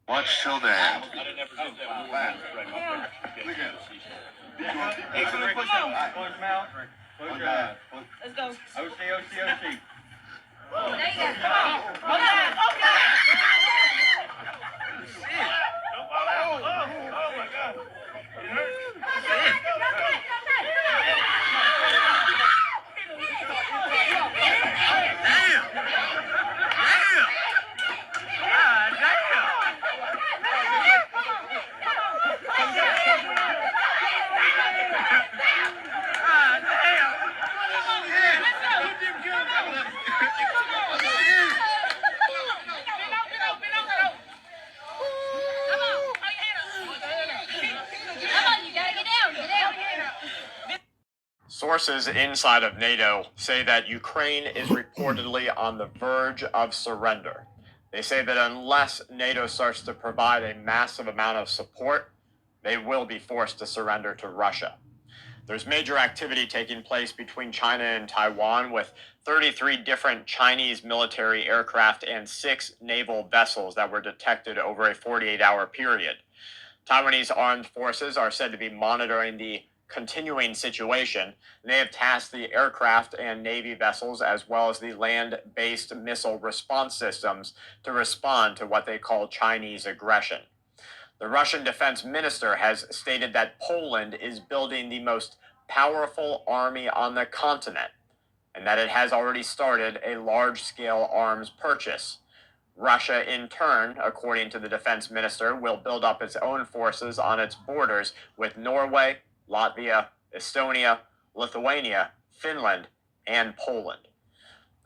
Watch till the end. Hey, come on, push up. Close mouth. Close your eyes. Let's go. OC. There you go. Come on. Okay. Oh my God. It hurts. Sources inside of NATO say that Ukraine is reportedly on the verge of surrender. They say that unless NATO starts to provide a massive amount of support, they will be forced to surrender to Russia. There's major activity taking place between China and Taiwan, with 33 different Chinese military aircraft and 6 naval vessels that were detected over a 48-hour period. Taiwanese armed forces are said to be monitoring the continuing situation. They have tasked the aircraft and Navy vessels, as well as the land-based missile response systems, to respond to what they call Chinese aggression. The Russian defense minister has stated that Poland is building the most powerful army on the continent, and that it has already started a large-scale arms purchase. Russia, in turn, according to the defense minister, will build up its own forces on its borders with Norway, Latvia, Estonia, Lithuania, Finland, and Poland.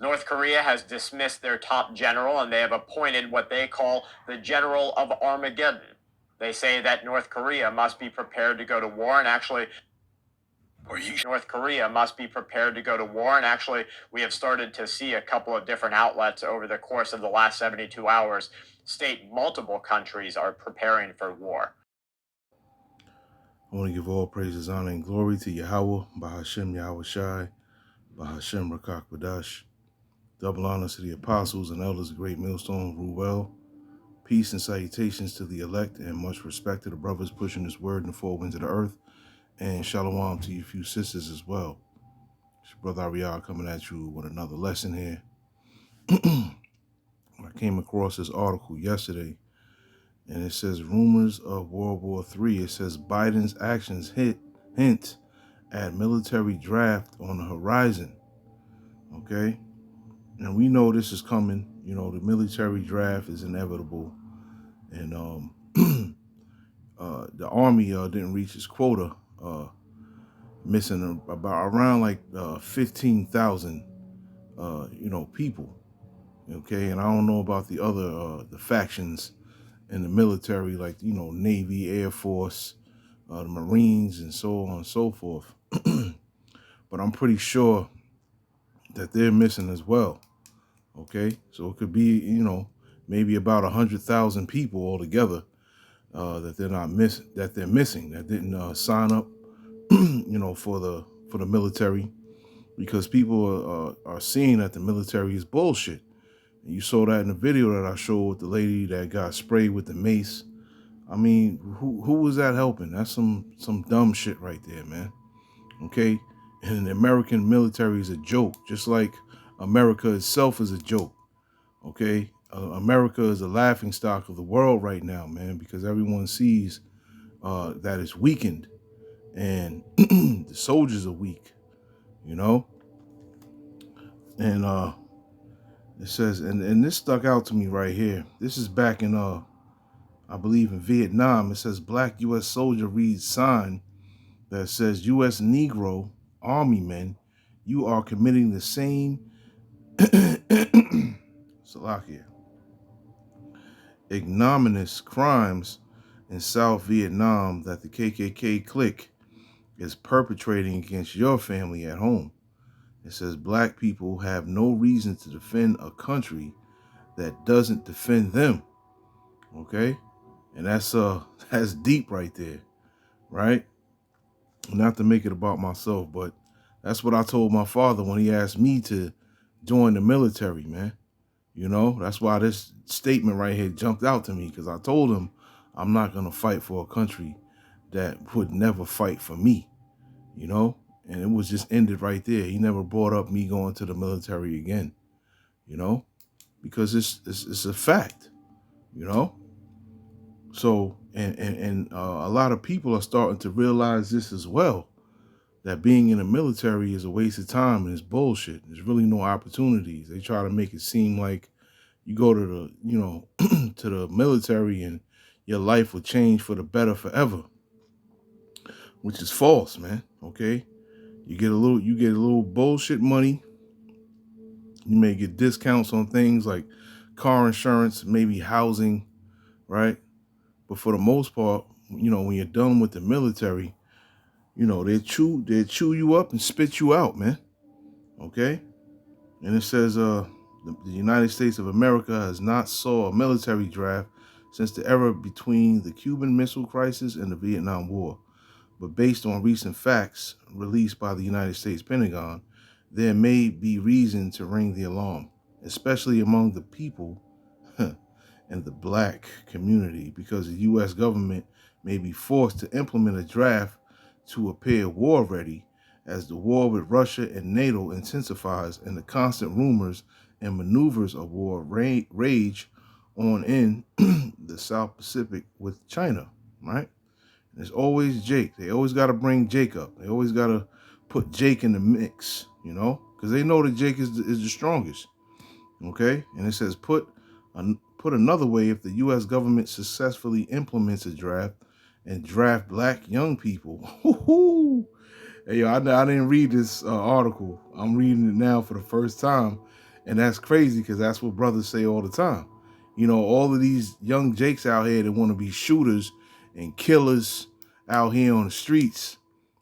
North Korea has dismissed their top general, and they have appointed what they call the General of Armageddon. They say that North Korea must be prepared to go to war, and actually, North Korea must be prepared to go to war. And actually, we have started to see a couple of different outlets over the course of the last 72 hours state multiple countries are preparing for war. I want to give all praises, honor, and glory to Yahweh, Bahashem Yahweh Shai, Bahashem Rakak Badash. Double honors to the apostles and elders of Great Millstone, Ruel. Peace and salutations to the elect, and much respect to the brothers pushing this word in the four winds of the earth. And shalom to you few sisters as well. It's your brother Ariel coming at you with another lesson here. I came across this article yesterday, and it says rumors of World War III. It says Biden's actions hint at military draft on the horizon. Okay? And we know this is coming. You know, the military draft is inevitable. And the Army didn't reach its quota, missing about around like 15,000, people. Okay? And I don't know about the other, the factions in the military, like, Navy, Air Force, the Marines, and so on and so forth. But I'm pretty sure that they're missing as well. Okay, so it could be, maybe about 100,000 people altogether that they're missing, that didn't sign up, for the military, because people are seeing that the military is bullshit. And you saw that in the video that I showed with the lady that got sprayed with the mace. I mean, who was that helping? That's some dumb shit right there, man. Okay, and the American military is a joke, just like America itself is a joke. Okay, America is a laughingstock of the world right now, man, because everyone sees that it's weakened, and the soldiers are weak, and it says, and this stuck out to me right here. This is back in I believe in Vietnam. It says black U.S. soldier reads sign that says U.S. Negro Army men, you are committing the same Salakia, ignominious crimes in South Vietnam that the KKK clique is perpetrating against your family at home. It says black people have no reason to defend a country that doesn't defend them. Okay? And that's deep right there, right? Not to make it about myself, but that's what I told my father when he asked me to join the military, man. You know, that's why this statement right here jumped out to me, because I told him I'm not going to fight for a country that would never fight for me, you know, and it was just ended right there. He never brought up me going to the military again, you know, because it's a fact, you know. So, and a lot of people are starting to realize this as well, that being in the military is a waste of time and it's bullshit. There's really no opportunities. They try to make it seem like you go to the, you know, to the military and your life will change for the better forever, which is false, man. Okay. You get a little bullshit money. You may get discounts on things like car insurance, maybe housing, right? But for the most part, you know, when you're done with the military, you know, they chew you up and spit you out, man. Okay? And it says the United States of America has not saw a military draft since the era between the Cuban Missile Crisis and the Vietnam War. But based on recent facts released by the United States Pentagon, there may be reason to ring the alarm, especially among the people and the black community, because the U.S. government may be forced to implement a draft to appear war ready as the war with Russia and NATO intensifies and the constant rumors and maneuvers of war rage on in the South Pacific with China, right? There's always Jake. They always got to bring Jake up. They always got to put Jake in the mix, you know, because they know that Jake is the strongest, okay? And it says put another way, if the U.S. government successfully implements a draft and draft black young people. Hey, yo, I didn't read this article. I'm reading it now for the first time. And that's crazy because that's what brothers say all the time. You know, all of these young Jakes out here that want to be shooters and killers out here on the streets,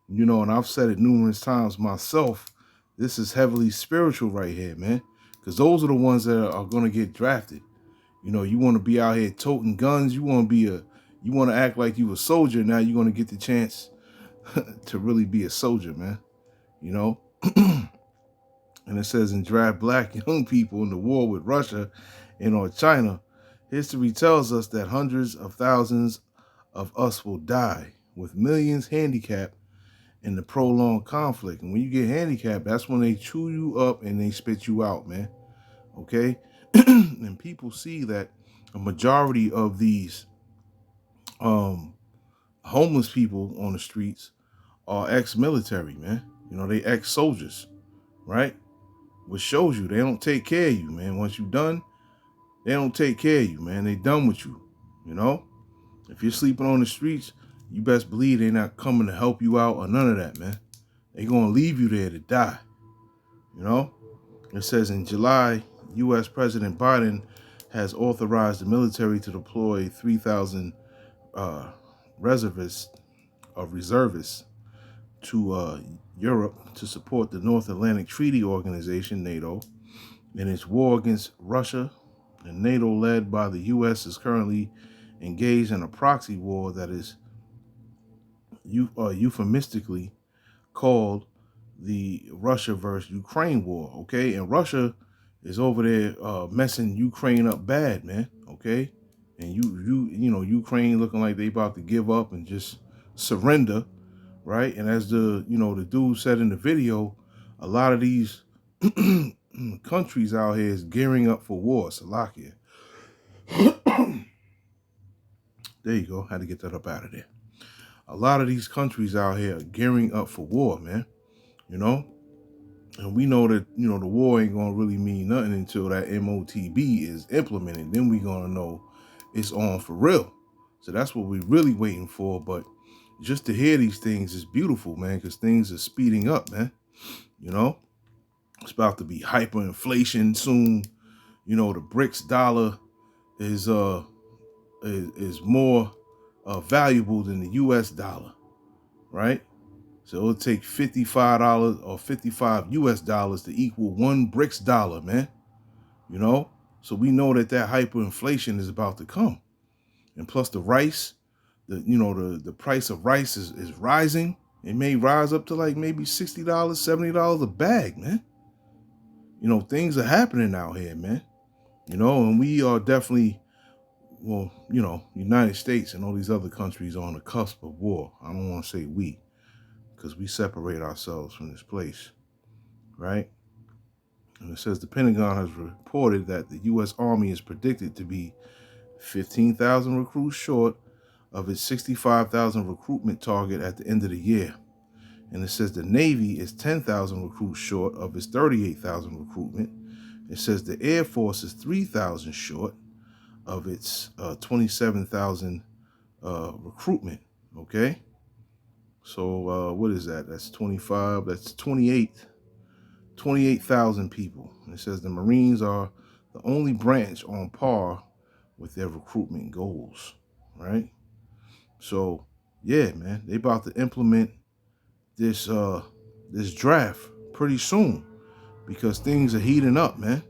you know, and I've said it numerous times myself, this is heavily spiritual right here, man. Because those are the ones that are going to get drafted. You know, you want to be out here toting guns. You want to act like you a soldier. Now you're going to get the chance to really be a soldier, man. You know, and it says in draft black young people in the war with Russia and or China, history tells us that hundreds of thousands of us will die, with millions handicapped in the prolonged conflict. And when you get handicapped, that's when they chew you up and they spit you out, man. Okay? And people see that a majority of these homeless people on the streets are ex-military, man. You know, they ex-soldiers, right? Which shows you they don't take care of you, man. Once you're done, they don't take care of you, man. They done with you, you know? If you're sleeping on the streets, you best believe they're not coming to help you out or none of that, man. They're going to leave you there to die, you know? It says in July, U.S. President Biden has authorized the military to deploy 3,000 reservists to Europe to support the North Atlantic Treaty Organization, NATO, in its war against Russia. And NATO, led by the U.S., is currently engaged in a proxy war that is euphemistically called the Russia versus Ukraine war, okay? And Russia is over there messing Ukraine up bad, man, okay? And you know, Ukraine looking like they about to give up and just surrender, right? And as the dude said in the video, a lot of these countries out here is gearing up for war. Salakia. There you go. Had to get that up out of there. A lot of these countries out here are gearing up for war, man. You know? And we know that, you know, the war ain't going to really mean nothing until that MOTB is implemented. Then we going to know it's on for real. So that's what we're really waiting for. But just to hear these things is beautiful, man, because things are speeding up, man. You know? It's about to be hyperinflation soon. You know, the BRICS dollar is more valuable than the US dollar, right? So it'll take $55 or 55 US dollars to equal one BRICS dollar, man. You know? So we know that hyperinflation is about to come. And plus the rice, the price of rice is rising. It may rise up to like maybe $60, $70 a bag, man. You know, things are happening out here, man. You know, and we are definitely, well, you know, United States and all these other countries are on the cusp of war. I don't want to say we, because we separate ourselves from this place, right? And it says the Pentagon has reported that the U.S. Army is predicted to be 15,000 recruits short of its 65,000 recruitment target at the end of the year. And it says the Navy is 10,000 recruits short of its 38,000 recruitment. It says the Air Force is 3,000 short of its 27,000 recruitment. Okay. So what is that? That's 25. That's 28,000 people. And it says the Marines are the only branch on par with their recruitment goals. Right. So yeah, man, they about to implement this this draft pretty soon because things are heating up, man.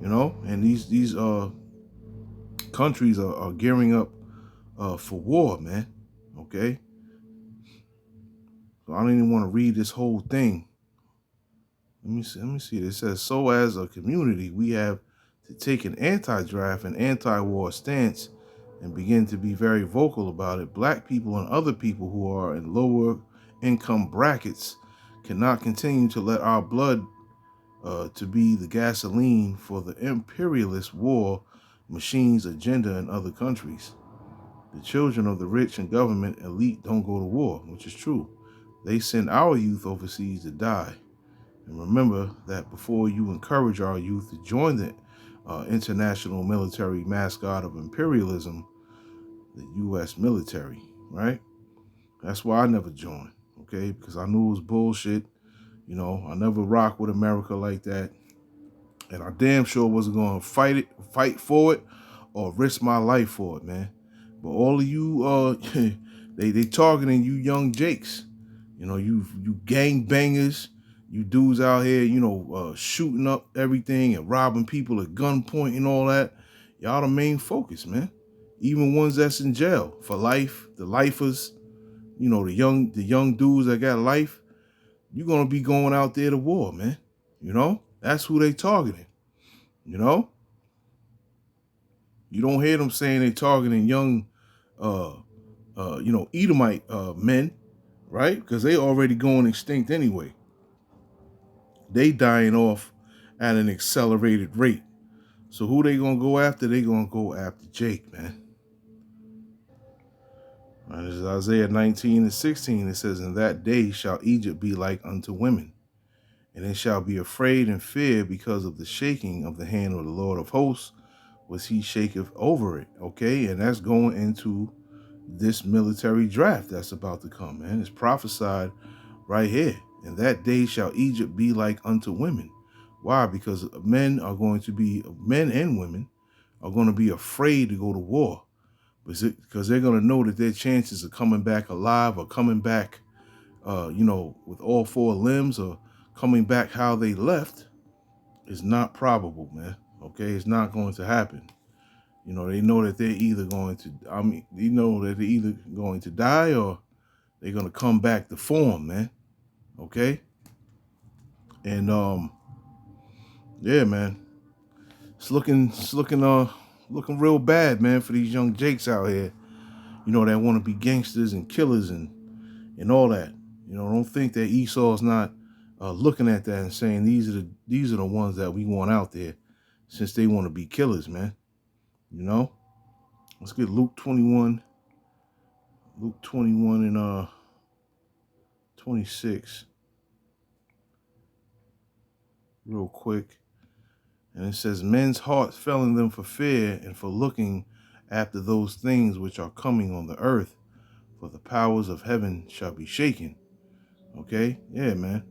You know, and these countries are gearing up for war, man. Okay. So I don't even want to read this whole thing. Let me see. It says, so as a community, we have to take an anti-draft and anti-war stance and begin to be very vocal about it. Black people and other people who are in lower income brackets cannot continue to let our blood to be the gasoline for the imperialist war machine's agenda in other countries. The children of the rich and government elite don't go to war, which is true. They send our youth overseas to die. And remember that before you encourage our youth to join the international military mascot of imperialism, the U.S. military, right? That's why I never joined, okay? Because I knew it was bullshit. You know, I never rock with America like that. And I damn sure wasn't going to fight for it or risk my life for it, man. But all of you, they targeting you young Jakes. You know, you gang bangers, you dudes out here, you know, shooting up everything and robbing people at gunpoint and all that. Y'all the main focus, man. Even ones that's in jail for life, the lifers, you know, the young dudes that got life. You're gonna be going out there to war, man. You know, that's who they targeting. You know, you don't hear them saying they targeting young, you know, Edomite men, right? Because they already going extinct anyway. They dying off at an accelerated rate. So who they gonna go after? They gonna go after Jake, man. And it's Isaiah 19:16. It says, in that day shall Egypt be like unto women, and it shall be afraid and fear because of the shaking of the hand of the Lord of hosts, was he shaketh over it. Okay, and that's going into this military draft that's about to come, man. It's prophesied right here. In that day shall Egypt be like unto women. Why? Because men and women are going to be afraid to go to war. Because they're going to know that their chances of coming back alive or coming back, you know, with all four limbs or coming back how they left is not probable, man. Okay, it's not going to happen. You know, they know that they're either going to, they know that they're either going to die or they're going to come back to form, man. Okay? And, yeah, man. It's looking real bad, man, for these young Jakes out here. You know, that want to be gangsters and killers and all that. You know, don't think that Esau's not looking at that and saying these are the ones that we want out there, since they want to be killers, man. You know? Let's get Luke 21 and 26 real quick. And it says, men's hearts failing them for fear and for looking after those things which are coming on the earth, for the powers of heaven shall be shaken. Okay? Yeah, man.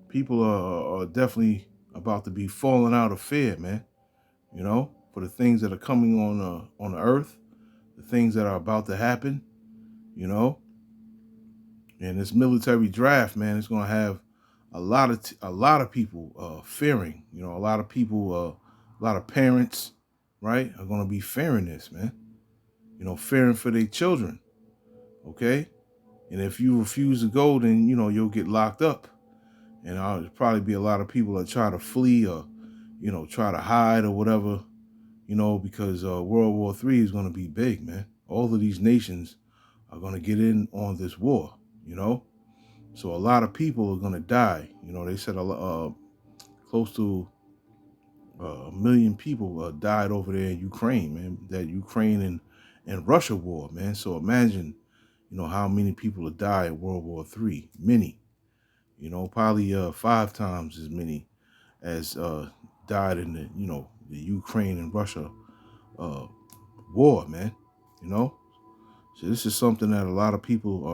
People are definitely about to be falling out of fear, man. You know, for the things that are coming on the earth, the things that are about to happen, you know. And this military draft, man, is going to have a lot of people fearing. You know, a lot of people, a lot of parents, right, are going to be fearing this, man. You know, fearing for their children. Okay, and if you refuse to go, then you know you'll get locked up, and there'll probably be a lot of people that try to flee or, you know, try to hide or whatever. you know, because World War III is going to be big, man. All of these nations are going to get in on this war, you know. So a lot of people are going to die. You know, they said close to 1 million people died over there in Ukraine, man. That Ukraine and Russia war, man. So imagine, you know, how many people have died in World War III. Many, you know, probably 5 times as many as died in the, you know, the Ukraine and Russia war, man. You know, so this is something that a lot of people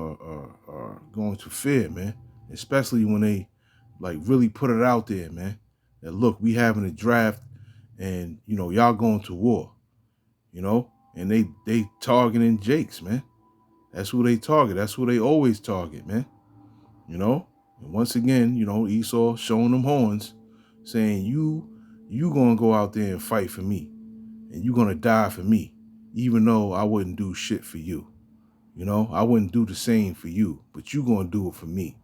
are going to fear, man. Especially when they like really put it out there, man. That look, we having a draft, and you know y'all going to war, you know, and they targeting Jakes, man. That's who they target. That's who they always target, man. You know, and once again, you know, Esau showing them horns, saying you gonna go out there and fight for me, and you gonna die for me, even though I wouldn't do shit for you. You know, I wouldn't do the same for you, but you gonna do it for me.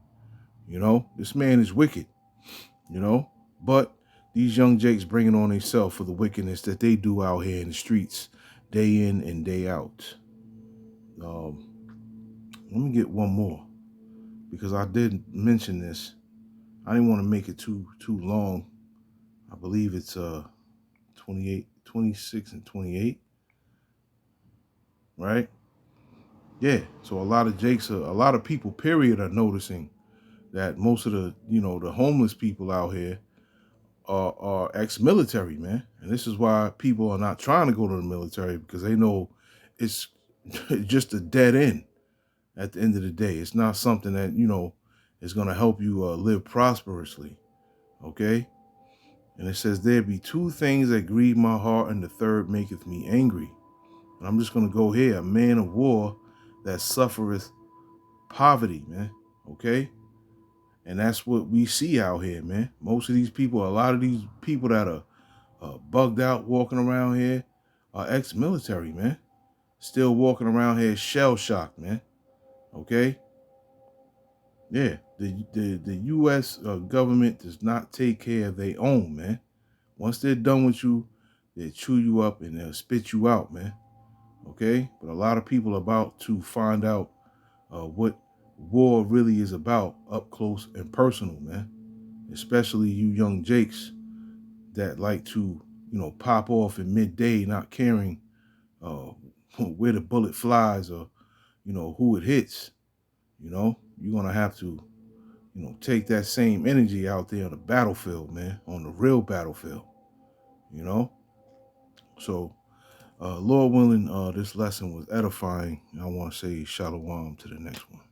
You know, this man is wicked, you know, but these young Jakes bringing on themselves for the wickedness that they do out here in the streets, day in and day out. Let me get one more, because I did mention this. I didn't want to make it too long. I believe it's 28, 26, and 28, right? Yeah. So a lot of people, period, are noticing that most of the, you know, the homeless people out here are ex-military, man. And this is why people are not trying to go to the military, because they know it's just a dead end at the end of the day. It's not something that, you know, is going to help you live prosperously. Okay. And it says, there be 2 things that grieve my heart, and the third maketh me angry. And I'm just going to go here. A man of war that suffereth poverty, man. Okay. And that's what we see out here, man. Most of these people, a lot of these people that are bugged out walking around here are ex-military, man. Still walking around here shell-shocked, man. Okay? Yeah, the U.S. Government does not take care of their own, man. Once they're done with you, they'll chew you up and they'll spit you out, man. Okay? But a lot of people are about to find out what war really is about up close and personal, man. Especially you young Jakes that like to, you know, pop off in midday, not caring where the bullet flies or, you know, who it hits. You know, you're going to have to, you know, take that same energy out there on the battlefield, man, on the real battlefield, you know. So, Lord willing, this lesson was edifying. I want to say shalom to the next one.